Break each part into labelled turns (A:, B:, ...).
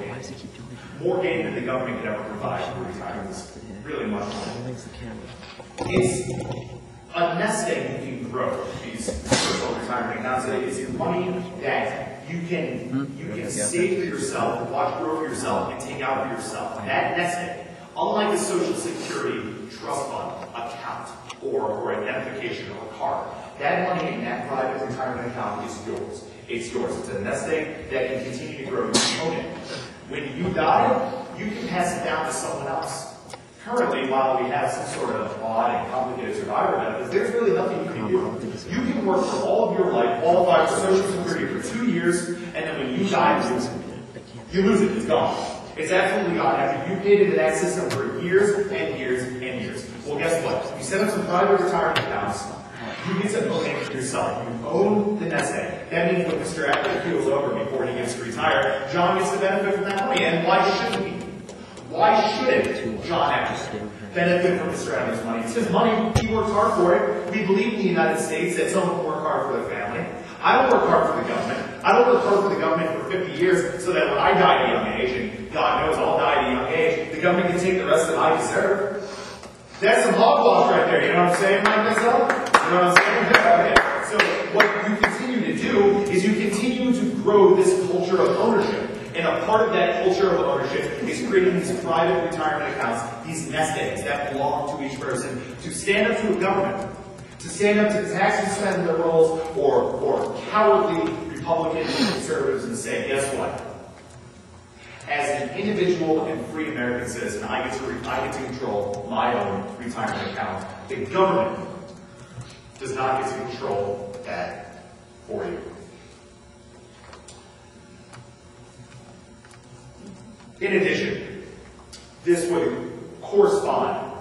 A: personal gain. More gain than the government could ever provide for retirements. Really much more. It's a nest egg you can grow, these personal retirement accounts. It's money that you can save for yourself, watch grow for yourself, and take out for yourself. That nest egg, unlike a Social Security trust fund account or identification or a card, that money in that private retirement account is yours. It's yours. It's a nest egg that can continue to grow. You own it. When you die, you can pass it down to someone else. Currently, while we have some sort of odd and complicated survivor benefits, there's really nothing you can do. You can work for all of your life, qualify for Social Security for 2 years, and then when you die, you lose it. It's gone. It's absolutely gone after you paid into that system for years and years and years. Well, guess what? You set up some private retirement accounts. You get to own it yourself. You own the nest egg. That means when Mr. Acker feels over before he gets to retire, John gets to benefit from that money. And why shouldn't he? Why shouldn't John Acker benefit from Mr. Adams' money? It's his money. He worked hard for it. We believe in the United States that someone work hard for their family. I don't work hard for the government. I don't work hard for the government for 50 years so that when I die at a young age, and God knows I'll die at a young age, the government can take the rest that I deserve. That's some hogwash right there. You know what I'm saying, Mike myself? You know what I'm saying? Okay. So what you continue to do is you continue to grow this culture of ownership. And a part of that culture of ownership is creating these private retirement accounts, these nest eggs that belong to each person, to stand up to a government, to stand up to tax and spend liberals or cowardly Republicans and conservatives and say, guess what? As an individual and free American citizen, I get to control my own retirement account. The government does not get to control that for you. In addition, this would correspond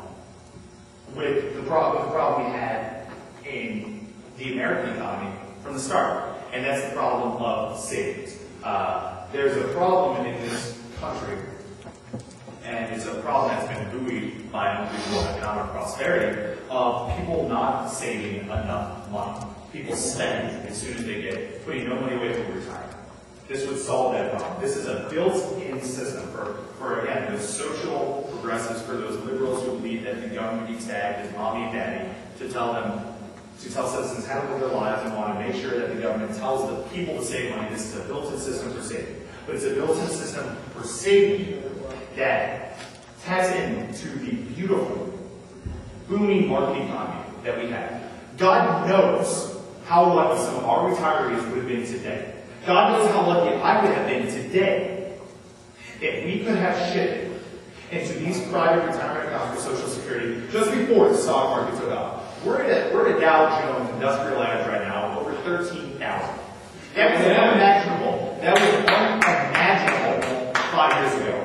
A: with the problem we had in the American economy from the start, and that's the problem of savings. There's a problem in this country, and it's a problem that's been buoyed by unbelievable economic prosperity of people not saving enough money. People spend as soon as they get it, putting no money away for retirement. This would solve that problem. This is a built-in system for again, those social progressives, for those liberals who believe that the government needs to act as mommy and daddy to tell citizens how to live their lives and want to make sure that the government tells the people to save money. This is a built-in system for saving. But it's a built-in system for saving that taps into the beautiful, booming market economy that we have. God knows how lucky some of our retirees would have been today. God knows how lucky I would have been today if we could have shifted into these private retirement accounts for Social Security just before the stock market took off. We're at a Dow Jones Industrial Average right now of over 13,000. That was unimaginable. That was unimaginable 5 years ago.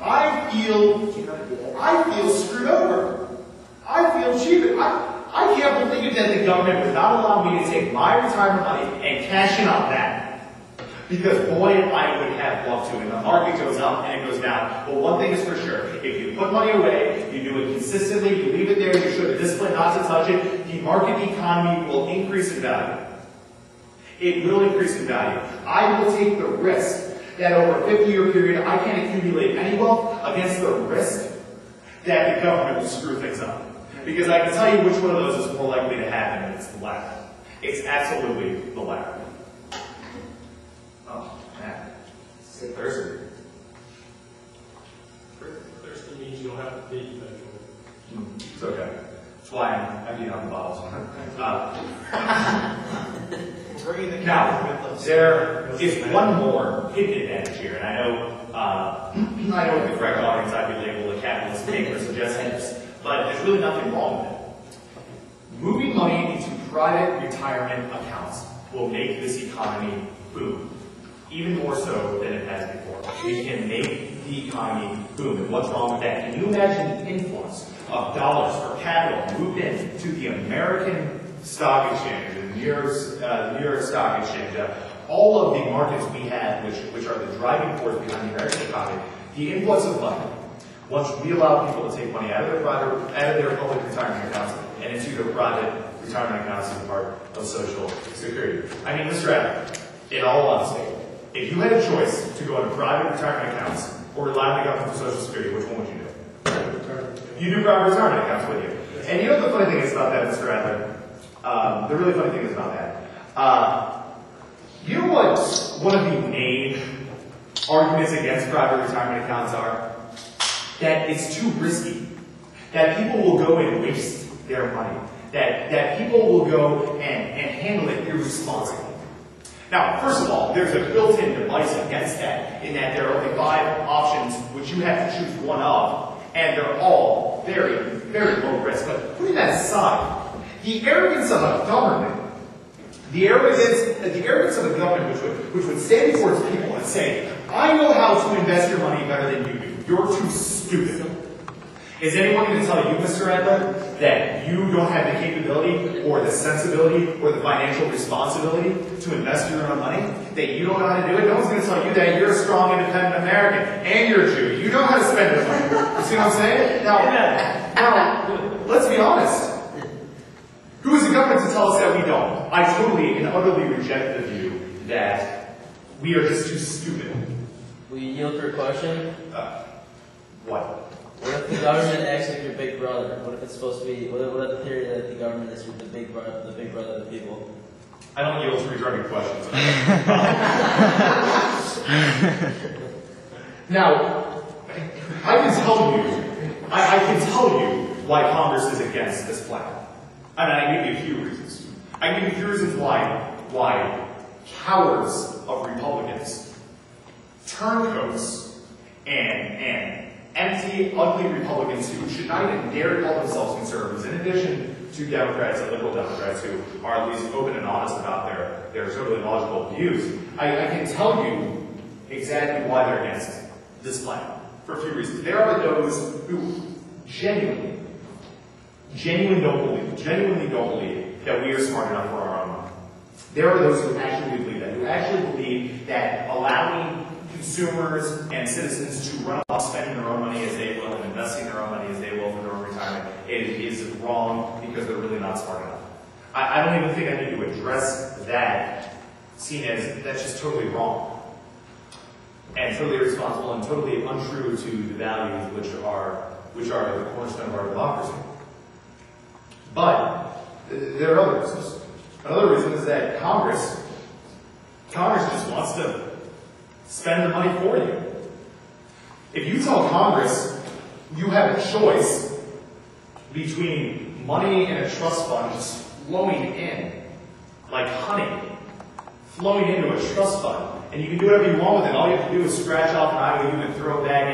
A: I feel screwed over. I feel cheated. I can't believe that the government would not allow me to take my retirement money and cash in on that. Because boy, I would have loved to. And the market goes up and it goes down. But one thing is for sure, if you put money away, you do it consistently, you leave it there, you show the discipline not to touch it, the market economy will increase in value. It will increase in value. I will take the risk that over a 50-year period, I can't accumulate any wealth against the risk that the government will screw things up. Because I can tell you which one of those is more likely to happen, and it's the latter. It's absolutely the latter. Oh, man. Get thirsty.
B: Thirsty means you'll have to pee eventually.
A: It's okay. That's why I'm eating on the bottles. Now, there is one more hidden advantage here, and I know with the correct audience I'd be labeled a capitalist maker suggestions, but there's really nothing wrong with it. Moving money into private retirement accounts will make this economy boom, even more so than it has before. We can make the economy boom, and what's wrong with that? Can you imagine the influence of dollars or capital moved into the American stock exchange, the New York Stock Exchange, all of the markets we have, which are the driving force behind the American economy, the influx of money. Once we allow people to take money out of their public retirement accounts and into their private retirement accounts as part of Social Security. I mean, Mr. Adams, in all honesty, If you had a choice to go into private retirement accounts or rely on the government for Social Security, which one would you do? You do private retirement accounts, would you? And you know what the funny thing is about that, Mr. Adler? The really funny thing is about that. You know what one of the main arguments against private retirement accounts are? That it's too risky. That people will go and waste their money. That people will go and handle it irresponsibly. Now, first of all, there's a built-in device against that, in that there are only 5 options which you have to choose one of, and they're all very, very low risk. But putting that aside, the arrogance of a government, the arrogance of a government which would stand before its people and say, I know how to invest your money better than you do. You're too stupid. Is anyone going to tell you, Mr. Adler, that you don't have the capability or the sensibility or the financial responsibility to invest your own money? That you don't know how to do it? No one's going to tell you that you're a strong, independent American and you're a Jew. You know how to spend your money. You see what I'm saying? Now, let's be honest. Who is the government to tell us that we don't? I totally and utterly reject the view that we are just too stupid.
C: Will you yield for a question?
A: What?
C: What if the government acts like your big brother? What if it's supposed to be? What if the theory that the government is the big brother of the people?
A: I don't yield to retarded questions. Now, I can tell you why Congress is against this plan. And I give you a few reasons. I give you a few reasons why cowards of Republicans, turncoats, and empty, ugly Republicans who should not even dare call themselves conservatives, in addition to Democrats and liberal Democrats who are at least open and honest about their totally logical views, I can tell you exactly why they're against this plan, for a few reasons. There are those who genuinely don't believe that we are smart enough for our own money. There are those who actually believe that allowing consumers and citizens to run off spending their own money as they will and investing their own money as they will for their own retirement is wrong because they're really not smart enough. I don't even think I need to address that, seen as that's just totally wrong and totally irresponsible and totally untrue to the values which are the cornerstone of our democracy. But there are other reasons. Another reason is that Congress just wants to spend the money for you. If you tell Congress you have a choice between money in a trust fund just flowing in, like honey, flowing into a trust fund, and you can do whatever you want with it, all you have to do is scratch off an IOU and throw it back